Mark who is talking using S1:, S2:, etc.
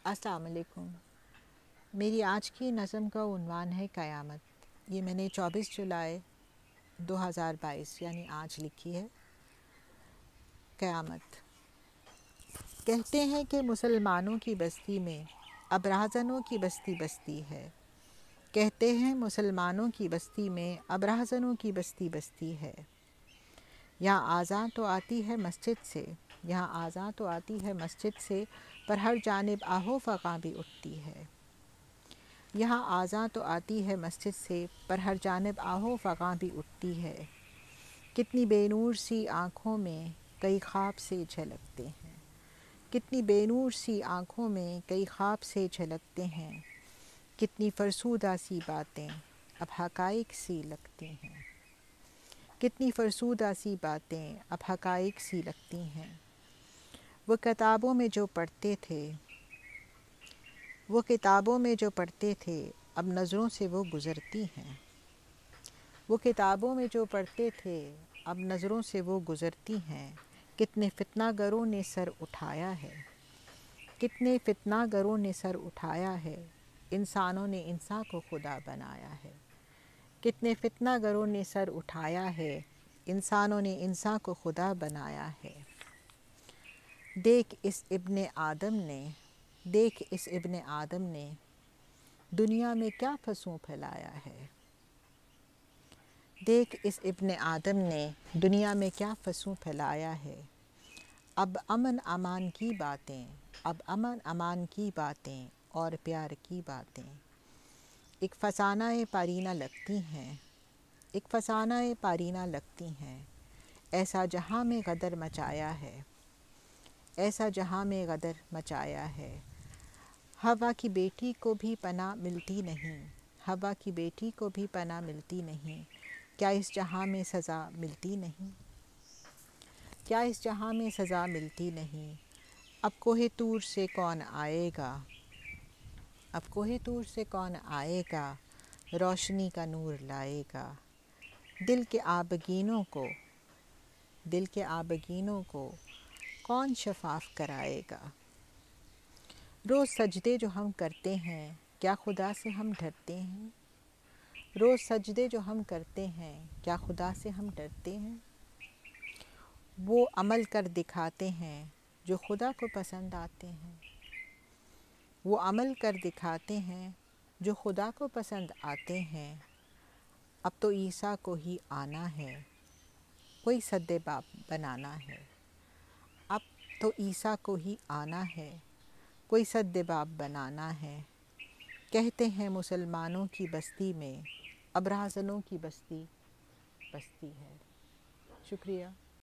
S1: السلام علیکم۔ میری آج کی نظم کا عنوان ہے قیامت۔ یہ میں نے 24 جولائی 2022 یعنی آج لکھی ہے۔ قیامت۔ کہتے ہیں کہ مسلمانوں کی بستی میں اب راہزنوں کی بستی بستی ہے۔ کہتے ہیں مسلمانوں کی بستی میں اب راہزنوں کی بستی بستی ہے۔ یہاں آذان تو آتی ہے مسجد سے، یہاں آذان تو آتی ہے مسجد سے، پر ہر جانب آہو فغاں بھی اٹھتی ہے۔ یہاں آذان تو آتی ہے مسجد سے، پر ہر جانب آہو فغاں بھی اٹھتی ہے۔ کتنی بے نور سی آنکھوں میں کئی خواب سے جھلکتے ہیں، کتنی بے نور سی آنکھوں میں کئی خواب سے جھلکتے ہیں۔ کتنی فرسودہ سی باتیں اب حقائق سی لگتی ہیں، کتنی فرسودہ سی باتیں اب حقائق سی لگتی ہیں۔ وہ کتابوں میں جو پڑھتے تھے، وہ کتابوں میں جو پڑھتے تھے، اب نظروں سے وہ گزرتی ہیں۔ وہ کتابوں میں جو پڑھتے تھے، اب نظروں سے وہ گزرتی ہیں۔ کتنے فتنہ گروں نے سر اٹھایا ہے، کتنے فتنہ گروں نے سر اٹھایا ہے، انسانوں نے انسان کو خدا بنایا ہے۔ کتنے فتنہ گروں نے سر اٹھایا ہے، انسانوں نے انسان کو خدا بنایا ہے۔ دیکھ اس ابن آدم نے، دیکھ اس ابن آدم نے دنیا میں کیا فسوں پھیلایا ہے۔ دیکھ اس ابن آدم نے دنیا میں کیا فسوں پھیلایا ہے۔ اب امن امان کی باتیں، اب امن امان کی باتیں اور پیار کی باتیں ایک فسانہ پارینہ لگتی ہیں، ایک فسانہ پارینہ لگتی ہیں۔ ایسا جہاں میں غدر مچایا ہے، ایسا جہاں میں غدر مچایا ہے۔ ہوا کی بیٹی کو بھی پناہ ملتی نہیں، ہوا کی بیٹی کو بھی پناہ ملتی نہیں۔ کیا اس جہاں میں سزا ملتی نہیں، کیا اس جہاں میں سزا ملتی نہیں۔ اب کوہ طور سے کون آئے گا، اب کوہ طور سے کون آئے گا، روشنی کا نور لائے گا۔ دل کے آبگینوں کو، دل کے آبگینوں کو کون شفاف کرائے گا۔ روز سجدے جو ہم کرتے ہیں، کیا خدا سے ہم ڈرتے ہیں۔ روز سجدے جو ہم کرتے ہیں، کیا خدا سے ہم ڈرتے ہیں۔ وہ عمل کر دکھاتے ہیں جو خدا کو پسند آتے ہیں، وہ عمل کر دکھاتے ہیں جو خدا کو پسند آتے ہیں۔ اب تو عیسیٰ کو ہی آنا ہے، کوئی سد باب بنانا ہے۔ اب تو عیسیٰ کو ہی آنا ہے، کوئی سد باب بنانا ہے۔ کہتے ہیں مسلمانوں کی بستی میں اب راہزنوں کی بستی بستی ہے۔ شکریہ۔